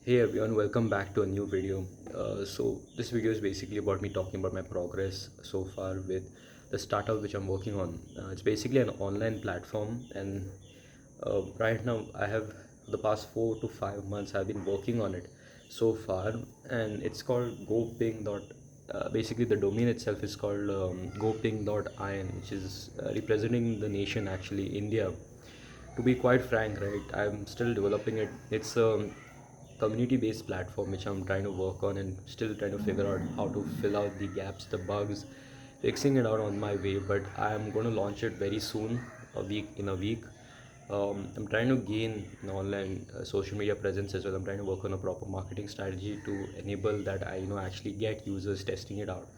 Hey everyone, welcome back to a new video. So this video is basically about me talking about my progress so far with the startup which I'm working on. It's basically an online platform, and right now I have the past 4 to 5 months I've been working on it so far, and it's called GoPing. Basically, the domain itself is called goping.in, which is representing the nation, actually India. To be quite frank, right, I'm still developing it. It's a community based platform which I'm trying to work on and still trying to figure out how to fill out the gaps, the bugs, fixing it out on my way. But I'm going to launch it very soon, a week. I'm trying to gain an online social media presence as well. I'm trying to work on a proper marketing strategy to enable that I actually get users testing it out.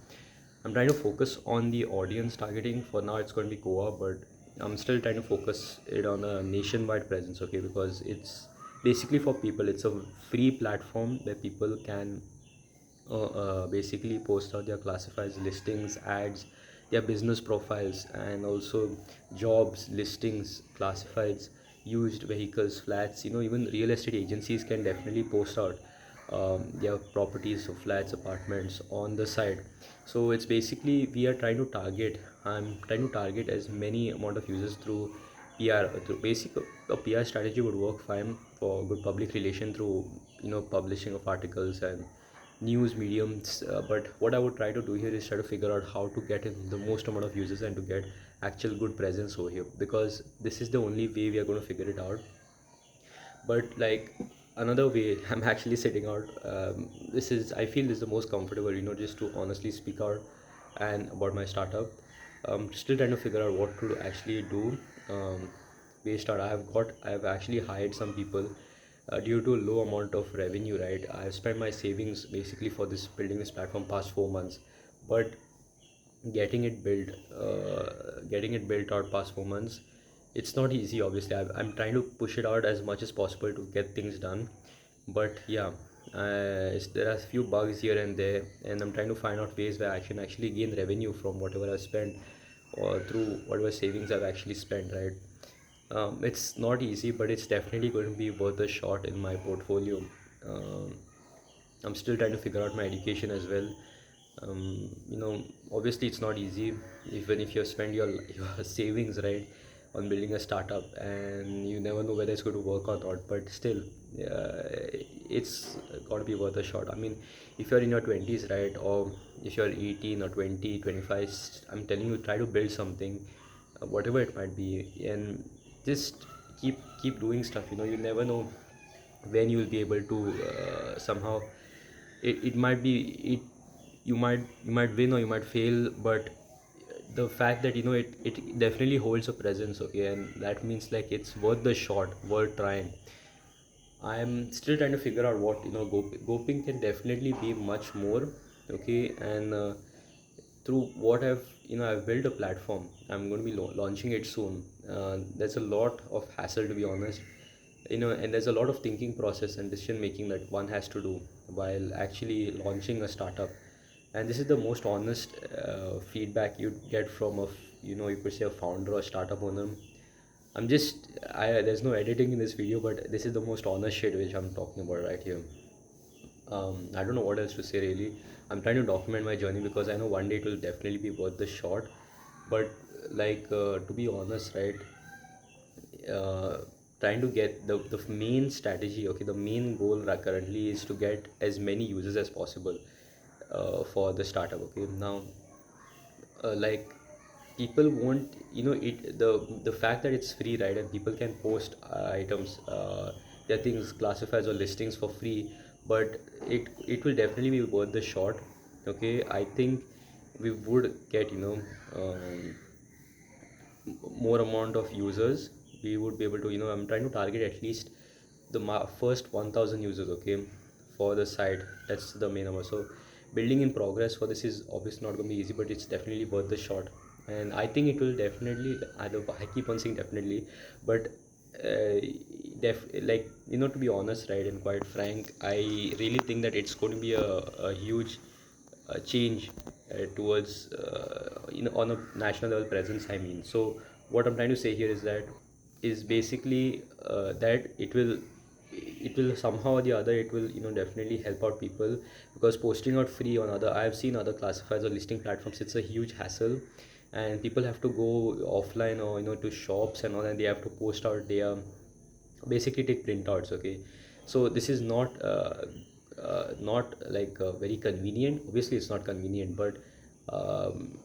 I'm trying to focus on the audience targeting. For now, it's going to be Goa, but I'm still trying to focus it on a nationwide presence, okay? Because it's basically for people. It's a free platform where people can basically post out their classifieds, listings, ads, their business profiles, and also jobs, listings, classifieds, used vehicles, flats. Even real estate agencies can definitely post out their properties, so flats, apartments on the side. So it's basically we are trying to target. I'm trying to target as many amount of users through PR. Through basic a PR strategy would work fine for good public relation through publishing of articles and news mediums, but what I would try to do here is try to figure out how to get in the most amount of users and to get actual good presence over here, because this is the only way we are going to figure it out. But like, another way I'm actually sitting out, this is, I feel, this is the most comfortable, just to honestly speak out and about my startup. Still trying to figure out what to actually do. Based out, I have actually hired some people due to low amount of revenue, right? I've spent my savings basically for this building this platform past 4 months, but getting it built out past 4 months, it's not easy. Obviously, I'm trying to push it out as much as possible to get things done, but yeah, there are a few bugs here and there, and I'm trying to find out ways where I can actually gain revenue from whatever I spent or through whatever savings I've actually spent, right? It's not easy, but it's definitely going to be worth a shot in my portfolio. um, I'm still trying to figure out my education as well. Obviously it's not easy, even if you spend your savings, right, on building a startup, and you never know whether it's going to work or not. But still, it's got to be worth a shot. I mean, if you're in your 20s, right, or if you're 18 or 20, 25, I'm telling you, try to build something, whatever it might be, and just keep doing stuff. You never know when you will be able to somehow, it might be, it you might win or you might fail, but the fact that it definitely holds a presence, okay, and that means like it's worth the shot, worth trying. I'm still trying to figure out what goping can definitely be much more, okay, and through what I've built a platform. I'm going to be launching it soon. There's a lot of hassle, to be honest, and there's a lot of thinking process and decision making that one has to do while actually launching a startup. And this is the most honest feedback you'd get from you could say a founder or startup owner. There's no editing in this video, but this is the most honest shit which I'm talking about right here. I don't know what else to say really. I'm trying to document my journey because I know one day it will definitely be worth the shot. But like, to be honest, right, uh, trying to get the main strategy, okay, the main goal currently is to get as many users as possible for the startup. Okay, now, like, people won't, it the fact that it's free, right, and people can post items, their things, classifieds or listings for free, but it will definitely be worth the shot. Okay, I think we would get more amount of users. We would be able to, I'm trying to target at least the first 1000 users, okay, for the site. That's the main number. So building in progress for this is obviously not going to be easy, but it's definitely worth the shot. And I think it will definitely, I keep on saying definitely, but uh, like, to be honest, right, and quite frank, I really think that it's going to be a huge change towards, on a national level presence, I mean. So what I'm trying to say here is that, is basically that it will, it will somehow or the other, it will definitely help out people, because posting out free on other, I have seen other classifieds or listing platforms, it's a huge hassle, and people have to go offline or to shops and all, and they have to post out their, basically take printouts. Okay, so this is not like very convenient. Obviously it's not convenient, but um,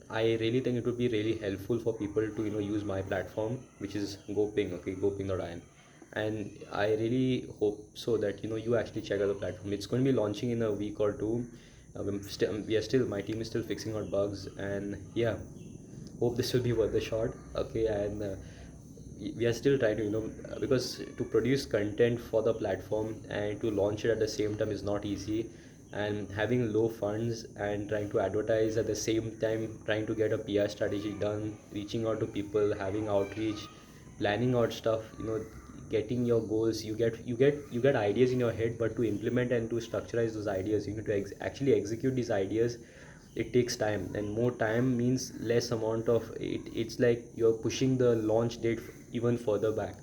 I really think it would be really helpful for people to use my platform, which is GoPing. Okay, goping.in. And I really hope so that you actually check out the platform. It's going to be launching in a week or two. We are still, my team is still fixing out bugs, and yeah, hope this will be worth the shot. Okay, and we are still trying to because to produce content for the platform and to launch it at the same time is not easy, and having low funds and trying to advertise at the same time, trying to get a PR strategy done, reaching out to people, having outreach, planning out stuff, getting your goals, you get ideas in your head, but to implement and to structurize those ideas, to actually execute these ideas, it takes time, and more time means less amount of it. It's like you're pushing the launch date even further back.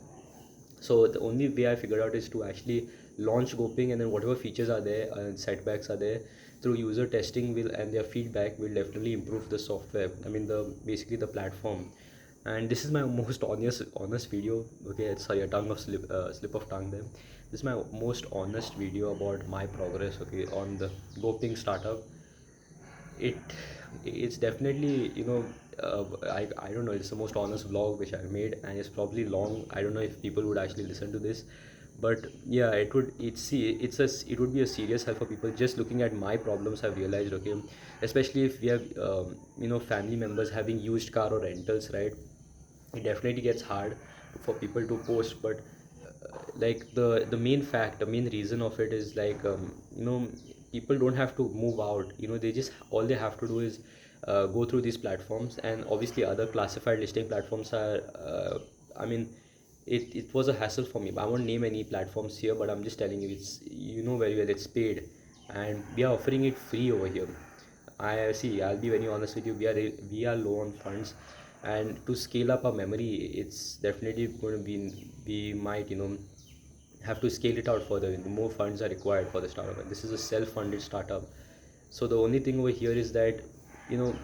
So the only way I figured out is to actually launch Goping, and then whatever features are there and setbacks are there, through user testing will and their feedback will definitely improve the software, I mean the basically the platform. And this is my most honest video. Okay, sorry, a tongue of slip of tongue there. This is my most honest video about my progress, okay, on the Goping startup. it it's definitely I don't know, it's the most honest vlog which I made, and it's probably long. I don't know if people would actually listen to this, but yeah, it would be a serious help for people just looking at my problems. I've realized, okay, especially if we have family members having used car or rentals, right? It definitely gets hard for people to post, but like the main reason of it is like people don't have to move out. They just, all they have to do is go through these platforms, and obviously other classified listing platforms are I mean, it was a hassle for me. I won't name any platforms here, but I'm just telling you, it's, very well, it's paid, and we are offering it free over here. I see. I'll be very honest with you. We are low on funds, and to scale up our memory, it's definitely going to be, we might have to scale it out further. The more funds are required for the startup, and this is a self-funded startup. So the only thing over here is that you know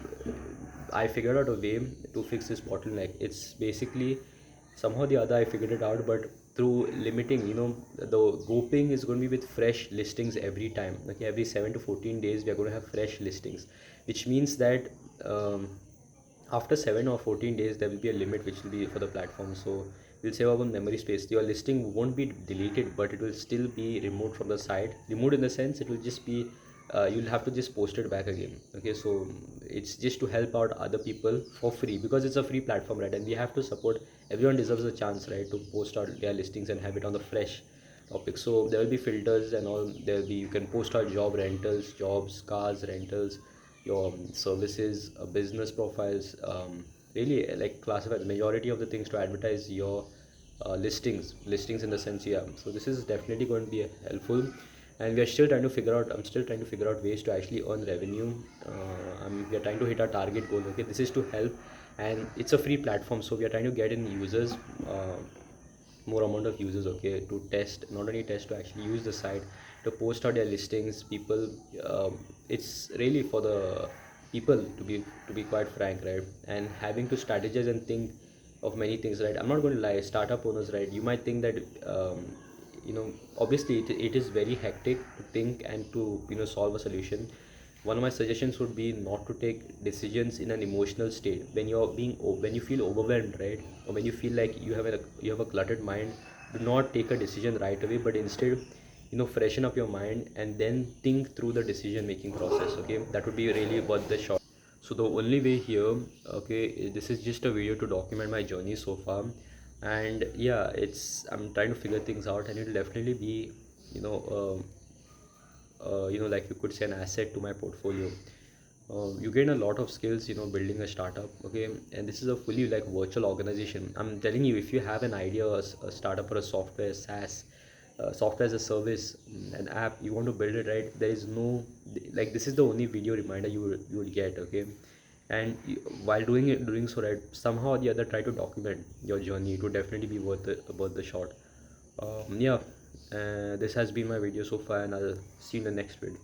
I figured out a way to fix this bottleneck. It's basically, somehow the other I figured it out, but through limiting, the Goping is going to be with fresh listings every time. Okay, every 7 to 14 days we are going to have fresh listings, which means that um, after 7 or 14 days there will be a limit which will be for the platform. So we'll save our memory space. Your listing won't be deleted, but it will still be removed from the site. Removed in the sense, it will just be you'll have to just post it back again. Okay, so it's just to help out other people for free, because it's a free platform, right? And we have to support, everyone deserves a chance, right, to post out their listings and have it on the fresh topic. So there will be filters and all. There will be, you can post out job rentals, jobs, cars rentals, your services, business profiles, really like classify the majority of the things to advertise your listings in the sense. Yeah, so this is definitely going to be helpful, and we are still trying to figure out, I'm still trying to figure out ways to actually earn revenue. We are trying to hit our target goal. Okay, this is to help, and it's a free platform, so we are trying to get in users, more amount of users, okay, to test, not only test, to actually use the site, to post out their listings. People, it's really for the people, to be quite frank, right? And having to strategize and think of many things, right? I'm not going to lie, startup owners, right, you might think that obviously it is very hectic to think and to solve a solution. One of my suggestions would be not to take decisions in an emotional state. When you're when you feel overwhelmed, right, or when you feel like you have a cluttered mind, do not take a decision right away, but instead freshen up your mind and then think through the decision making process. Okay, that would be really worth the shot. So the only way here, okay, this is just a video to document my journey so far, and yeah, I'm trying to figure things out, and it'll definitely be you know like you could say an asset to my portfolio. You gain a lot of skills building a startup. Okay, and this is a fully like virtual organization. I'm telling you, if you have an idea, a startup or a software SaaS, software as a service, an app, you want to build it, right? There is no, like, this is the only video reminder you would get. Okay, and while doing so, right, somehow or the other try to document your journey. It would definitely be worth the shot. Yeah, This has been my video so far, and I'll see you in the next video.